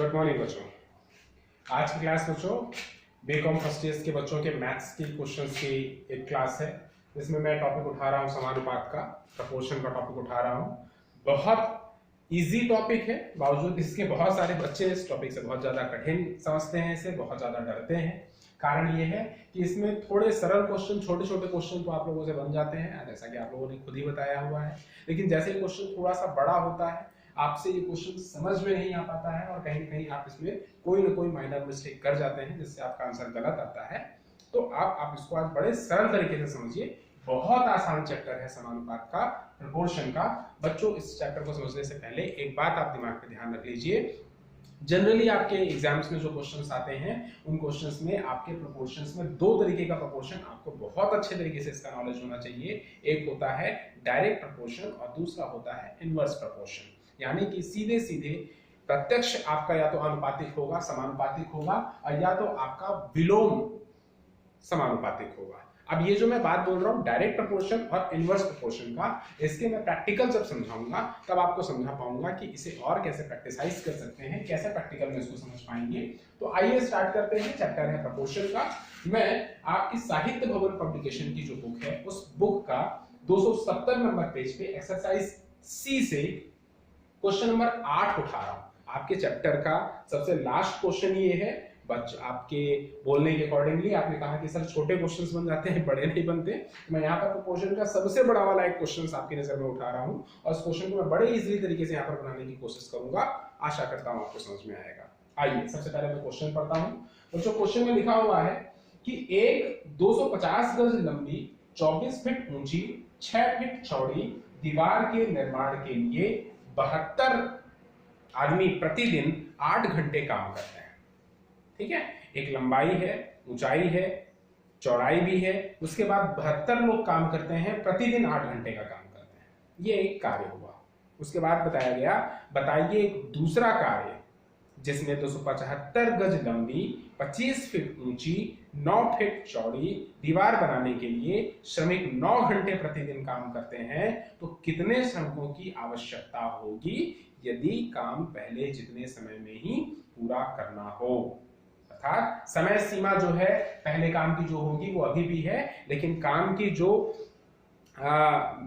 Good morning बच्चों। आज की क्लास बच्चों बीकॉम फर्स्ट ईयर के बच्चों के मैथ्स की क्वेश्चंस की एक क्लास है। इसमें मैं टॉपिक उठा रहा हूँ समानुपात का, प्रपोर्शन का टॉपिक उठा रहा हूँ। बहुत इजी टॉपिक है, बावजूद इसके बहुत सारे बच्चे इस टॉपिक से बहुत ज्यादा कठिन समझते हैं, इसे बहुत ज्यादा डरते हैं। कारण ये है कि इसमें थोड़े सरल क्वेश्चन, छोटे छोटे क्वेश्चन तो आप लोगों से बन जाते हैं, जैसा कि आप लोगों ने खुद ही बताया हुआ है। लेकिन जैसे क्वेश्चन थोड़ा सा बड़ा होता है, आपसे ये क्वेश्चन समझ में नहीं आ पाता है और कहीं कहीं आप इसमें कोई ना कोई माइनर मिस्टेक कर जाते हैं, जिससे आपका आंसर गलत आता है। तो आप इसको आज बड़े सरल तरीके से समझिए। बहुत आसान चैप्टर है समानुपात का, प्रोपोर्शन का। बच्चों, इस चैप्टर को समझने से पहले एक बात आप दिमाग में ध्यान रख लीजिए। जनरली आपके एग्जाम्स में जो क्वेश्चंस आते हैं, उन क्वेश्चंस में आपके प्रोपोर्शंस में दो तरीके का प्रोपोर्शन आपको बहुत अच्छे तरीके से इसका नॉलेज होना चाहिए। एक होता है डायरेक्ट प्रोपोर्शन और दूसरा होता है इनवर्स प्रोपोर्शन। यानी कि सीधे सीधे प्रत्यक्ष आपका या तो अनुपातिक होगा, समानुपातिक होगा, और या तो आपका विलोम समानुपातिक होगा। अब ये जो मैं बात बोल रहा हूं डायरेक्ट प्रोपोर्शन और इनवर्स प्रोपोर्शन का, इसके मैं प्रैक्टिकल जब समझाऊंगा तब आपको समझा पाऊंगा कि इसे और कैसे प्रैक्टिसाइज कर सकते हैं, कैसे प्रैक्टिकल में इसको समझ पाएंगे। तो आइए स्टार्ट करते हैं। चैप्टर है प्रोपोर्शन का। मैं आपकी साहित्य भवन पब्लिकेशन की जो बुक है, उस बुक का 270 नंबर पेज पे एक्सरसाइज सी से क्वेश्चन नंबर 8 उठा रहा हूं। आपके चैप्टर का सबसे लास्ट क्वेश्चन ये है। आपके बोलने के अकॉर्डिंगली आपने कहा कि सर छोटे क्वेश्चंस बन जाते हैं, बड़े नहीं बनते। तो मैं यहाँ पर प्रोपोर्शन का सबसे बड़ा वाला एक क्वेश्चन आपकी नजर में उठा रहा हूँ और इस क्वेश्चन को मैं बड़े इजीली तरीके से यहाँ पर बनाने की कोशिश करूंगा। आशा करता हूँ आपको समझ में आएगा। आइए सबसे पहले मैं क्वेश्चन पढ़ता हूँ। और जो क्वेश्चन में लिखा हुआ है कि एक 250 गज लंबी, 24 फीट ऊंची, 6 फीट चौड़ी दीवार के निर्माण के लिए 72 आदमी प्रतिदिन 8 घंटे काम करते हैं। ठीक है, एक लंबाई है, ऊंचाई है, चौड़ाई भी है, उसके बाद 72 लोग काम करते हैं, प्रतिदिन 8 घंटे का काम करते हैं। ये एक कार्य हुआ। उसके बाद बताया गया, बताइए एक दूसरा कार्य जिसमें 275 गज लंबी, 25 फीट ऊंची, 9 फीट चौड़ी दीवार बनाने के लिए श्रमिक 9 घंटे प्रतिदिन काम करते हैं। तो कितने श्रमिकों की आवश्यकता होगी यदि काम पहले जितने समय में ही पूरा करना हो? अर्थात समय सीमा जो है पहले काम की जो होगी वो अभी भी है, लेकिन काम की जो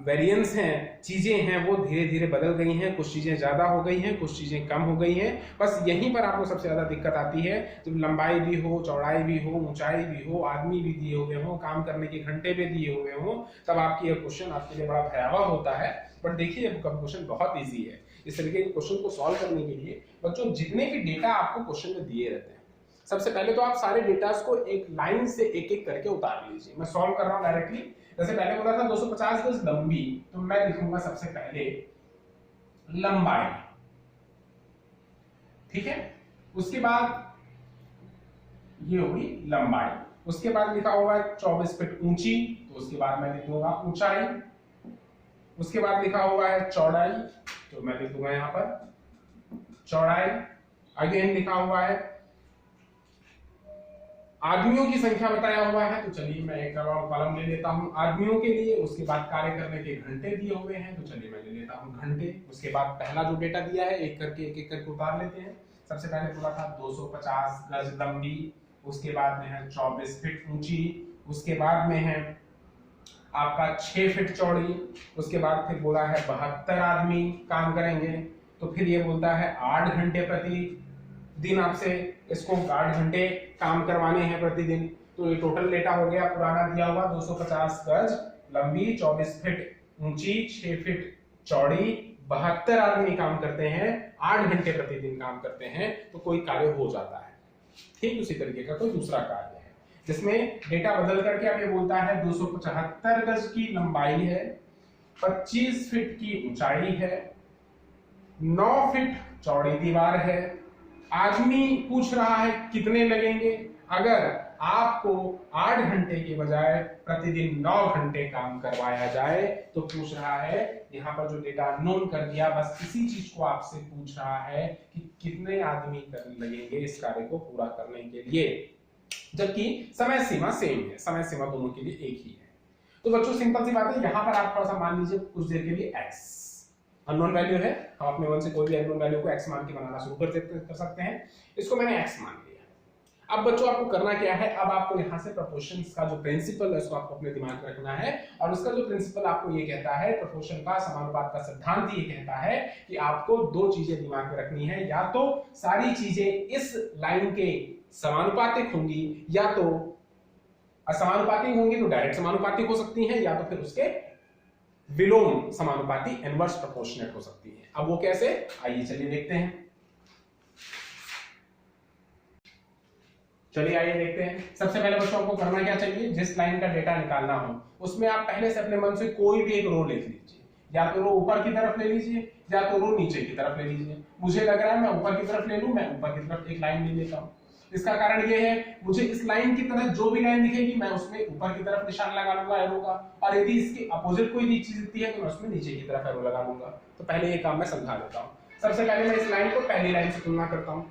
वेरिएंस हैं, चीजें हैं, वो धीरे धीरे बदल गई हैं। कुछ चीजें ज्यादा हो गई हैं, कुछ चीजें कम हो गई हैं। बस यहीं पर आपको सबसे ज्यादा दिक्कत आती है, जब लंबाई भी हो, चौड़ाई भी हो, ऊंचाई भी हो, आदमी भी दिए हुए हो, काम करने के घंटे भी दिए हुए हो, तब आपकी यह क्वेश्चन आपके लिए बड़ा भयावह होता है। बट देखिए क्वेश्चन बहुत ईजी है। इस तरीके के क्वेश्चन को सॉल्व करने के लिए बच्चों जितने भी डेटा आपको क्वेश्चन में दिए रहते हैं, सबसे पहले तो आप सारे डेटास को एक लाइन से एक एक करके उतार लीजिए। मैं सॉल्व कर रहा हूं डायरेक्टली। जैसे पहले बोला था 250 गज लंबी, तो मैं लिखूंगा सबसे पहले लंबाई। ठीक है, उसके बाद ये हुई लंबाई। उसके बाद लिखा हुआ है 24 फीट ऊंची, तो उसके बाद मैं लिखूंगा ऊंचाई। उसके बाद लिखा हुआ है चौड़ाई, तो मैं लिखूंगा यहां पर चौड़ाई। अगेन लिखा हुआ है आदमियों की संख्या बताया हुआ है, तो चलिए मैं एक कॉलम ले लेता हूं आदमियों के लिए। उसके बाद कार्य करने के घंटे दिए हुए हैं, तो चलिए मैं ले लेता हूं घंटे। उसके बाद पहला जो डेटा दिया है एक एक करके उतार लेते हैं। सबसे पहले बोला था 250 गज लंबी, उसके बाद में है 24 फीट ऊंची, उसके बाद में है आपका 6 फीट चौड़ी, उसके बाद फिर बोला है 72 आदमी काम करेंगे, तो फिर ये बोलता है 8 घंटे प्रति दिन आपसे इसको 8 घंटे काम करवाने हैं प्रतिदिन। तो ये टोटल डेटा हो गया पुराना दिया हुआ 250 गज लंबी, 24 फीट ऊंची, 6 फीट चौड़ी, 72 आदमी काम करते हैं, 8 घंटे प्रतिदिन काम करते हैं, तो कोई कार्य हो जाता है। ठीक उसी तरीके का कोई दूसरा कार्य है जिसमें डेटा बदल करके अब ये बोलता है 275 गज की लंबाई है, 25 फीट की ऊंचाई है, 9 फीट चौड़ी दीवार है। आदमी पूछ रहा है कितने लगेंगे। अगर आपको 8 घंटे के बजाय प्रतिदिन 9 घंटे काम करवाया जाए, तो पूछ रहा है, यहाँ पर जो डेटा नोन कर दिया, बस इसी चीज को आपसे पूछ रहा है कि कितने आदमी लगेंगे इस कार्य को पूरा करने के लिए, जबकि समय सीमा सेम है, समय सीमा दोनों के लिए एक ही है। तो बच्चों सिंपल सी बात है, यहाँ पर आप थोड़ा सा मान लीजिए कुछ देर के लिए x, अननोन वैल्यू है, हम अपने वन से कोई भी अननोन वैल्यू को x मान के बनाना शुरू कर सकते हैं। इसको मैंने x मान लिया। अब बच्चों आपको करना क्या है, अब आपको यहाँ से प्रोपोर्शंस का जो प्रिंसिपल है उसको आपको अपने दिमाग में रखना है, और उसका जो प्रिंसिपल आपको ये कहता है, प्रोपोर्शन का समानुपात का सिद्धांत ये कहता है कि आपको दो चीजें दिमाग में रखनी है, या तो सारी चीजें इस लाइन के समानुपातिक होंगी, या तो असमानुपातिक होंगी तो डायरेक्ट समानुपातिक हो सकती हैं, या तो फिर उसके विलोम समानुपाती इनवर्स प्रोपोर्शनेट हो सकती है। अब वो कैसे, आइए चलिए देखते हैं। चलिए आइए देखते हैं। सबसे पहले बच्चों आपको करना क्या चाहिए, जिस लाइन का डेटा निकालना हो उसमें आप पहले से अपने मन से कोई भी एक रो लिख लीजिए, या तो रो ऊपर की तरफ ले लीजिए या तो रो नीचे की तरफ ले लीजिए। मुझे लग रहा है मैं ऊपर की तरफ ले लूं, मैं ऊपर की तरफ एक लाइन ले लेता हूं। इसका कारण ये है, मुझे इस लाइन की तरह जो भी लाइन दिखेगी मैं उसमें ऊपर की तरफ निशान लगा लूंगा एरो का, और यदि इसके अपोजिट कोई भी चीज दिखती है तो मैं उसमें नीचे की तरफ एरो लगा लूंगा। तो पहले ये काम मैं समझा देता हूं। सबसे पहले मैं इस लाइन को पहली लाइन से तुलना करता हूं।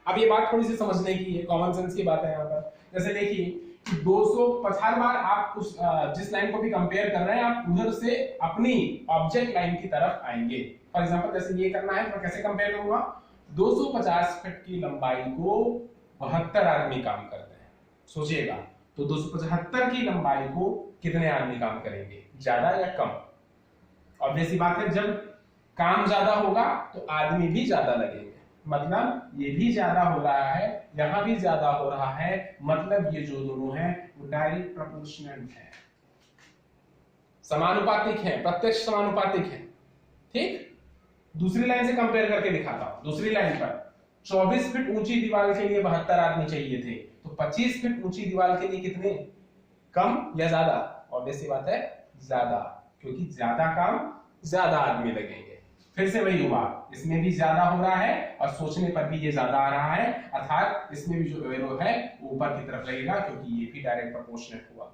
अब ये बात थोड़ी सी समझने की है, कॉमन सेंस की बात है यहाँ पर। जैसे देखिए 250 बार आप उस जिस लाइन को भी कंपेयर कर रहे हैं आप उधर से अपनी ऑब्जेक्ट लाइन की तरफ आएंगे। फॉर एग्जांपल जैसे ये करना है तो कैसे कंपेयर करूंगा, 250 फीट की लंबाई को 72 आदमी काम करते हैं। सोचिएगा, तो 275 की लंबाई को कितने आदमी काम करेंगे, ज्यादा या कम? ऑब्वियस सी बात है, जब काम ज्यादा होगा तो आदमी भी ज्यादा लगेंगे, मतलब ये भी ज्यादा हो रहा है, यहां भी ज्यादा हो रहा है, मतलब ये जो दोनों हैं वो डायरेक्ट प्रोपोर्शनल है, समानुपातिक है, प्रत्यक्ष समानुपातिक है। ठीक, दूसरी लाइन से कंपेयर करके दिखाता हूं। दूसरी लाइन पर 24 फीट ऊंची दीवार के लिए 72 आदमी चाहिए थे, तो 25 फीट ऊंची दीवार के लिए कितने, कम या ज्यादा? ऑब्वियस सी बात है ज्यादा, क्योंकि ज्यादा काम ज्यादा आदमी लगेंगे। फिर से वही हुआ, इसमें भी ज्यादा हो रहा है और सोचने पर भी ये ज्यादा आ रहा है, अर्थात इसमें भी जो एरो है वो ऊपर की तरफ लगेगा, क्योंकि ये भी डायरेक्ट प्रोपोर्शनेट हुआ।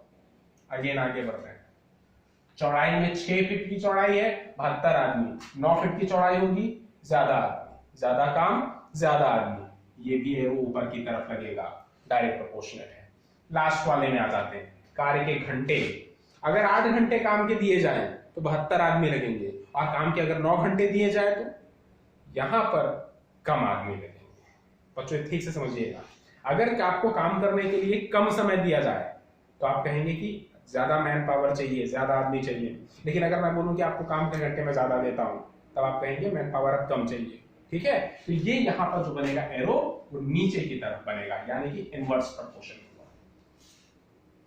अगेन आगे बढ़ रहे हैं। चौड़ाई में 6 फीट की चौड़ाई है, 72 आदमी, 9 फीट की चौड़ाई होगी, ज्यादा आदमी, ज्यादा काम ज्यादा आदमी, ये भी एरो ऊपर की तरफ लगेगा, डायरेक्ट प्रोपोर्शनेट है। लास्ट वाले में आ जाते हैं, कार्य के घंटे। अगर 8 घंटे काम के दिए जाएं तो 72 आदमी लगेंगे, और काम के अगर 9 घंटे दिए जाए तो यहां पर कम आदमी लगेंगे। बच्चों ठीक से समझिएगा, अगर आपको काम करने के लिए कम समय दिया जाए तो आप कहेंगे कि ज्यादा मैन पावर चाहिए, ज्यादा आदमी चाहिए, लेकिन अगर मैं बोलूं कि आपको काम के घंटे में ज्यादा देता हूं तब आप कहेंगे मैन पावर अब कम चाहिए। ठीक है, तो ये यहां पर जो बनेगा एरो वो नीचे की तरफ बनेगा, यानी कि इनवर्स प्रोपोर्शन होगा।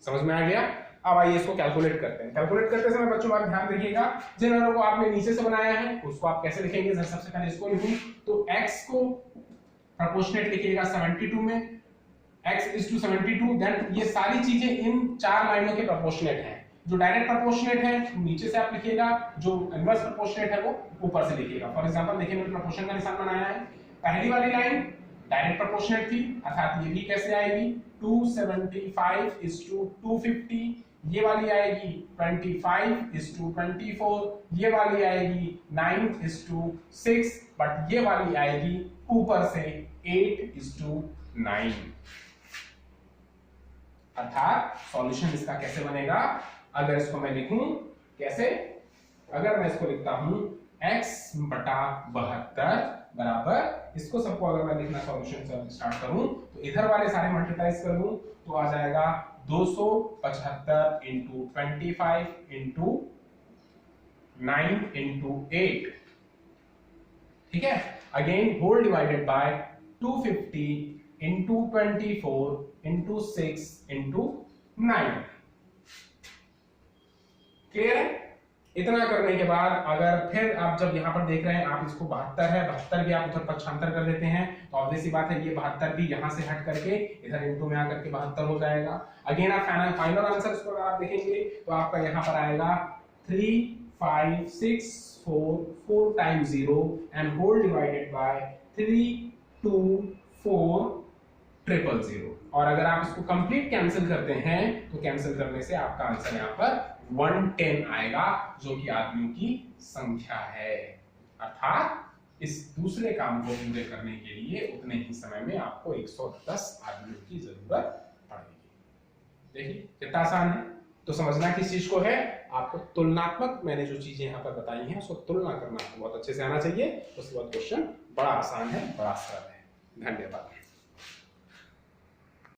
समझ में आ गया? अब आइए इसको कैलकुलेट करते हैं। कैलकुलेट करते समय बच्चों बात ध्यान रखिएगा, जिन एरो को आपने नीचे से बनाया है उसको आप कैसे लिखेंगे। सबसे पहले इसको लिखूं तो x को प्रोपोर्शनेट लिखिएगा 72 में, x is to 72, देन ये सारी चीजें इन 4 लाइनों के प्रोपोर्शनेट हैं। जो डायरेक्ट प्रोपोर्शनेट है नीचे से आप लिखिएगा, जो इनवर्स प्रोपोर्शनेट है वो ऊपर से लिखिएगा। फॉर एग्जांपल देखिए मैंने प्रोपोर्शन का निशान बनाया है, पहली वाली लाइन डायरेक्ट प्रोपोर्शनेट थी, अर्थात ये भी कैसे आएगी 275 is to 250, ये वाली आएगी 25 is to 24, ये वाली आएगी 9 is to 6, बट ये वाली आएगी ऊपर से 8 is to 9। अर्थात सॉल्यूशन इसका कैसे बनेगा, अगर इसको मैं लिखूं कैसे, अगर मैं इसको लिखता हूं x बटा 72 बराबर, इसको सबको अगर मैं लिखना सॉल्यूशन स्टार्ट करूं तो इधर वाले सारे मल्टीप्लाइज कर दूं तो आ जाएगा 275 इंटू 25 इंटू 9 इंटू 8। ठीक है, again whole divided by 250 into 24 into 6 into 9। Clear है? इतना करने के बाद अगर फिर आप जब यहां पर देख रहे हैं आप इसको 72 है, 72 भी आप उधर पक्षांतर कर देते हैं तो ऑब्वियस सी बात है ये 72 भी यहां से हट करके इधर इनटू में आकर के 72 हो जाएगा। अगेन आप फाइनल आंसर इसको अगर आप देखेंगे तो आपका यहां पर आएगा 35644 times 0 and whole divided by 324000। और अगर आप इसको कंप्लीट कैंसिल करते हैं तो कैंसिल करने से आपका आंसर यहाँ पर 110 आएगा, जो कि आदमियों की संख्या है। अर्थात इस दूसरे काम को पूरे करने के लिए उतने ही समय में आपको 110 आदमियों की जरूरत पड़ेगी। देखिए कितना आसान है। तो समझना किस चीज को है, आपको तुलनात्मक मैंने जो चीजें यहाँ पर बताई हैं उसको तुलना करना आपको बहुत अच्छे से आना चाहिए। उसके बाद क्वेश्चन बड़ा आसान है, बड़ा सरल है। धन्यवाद।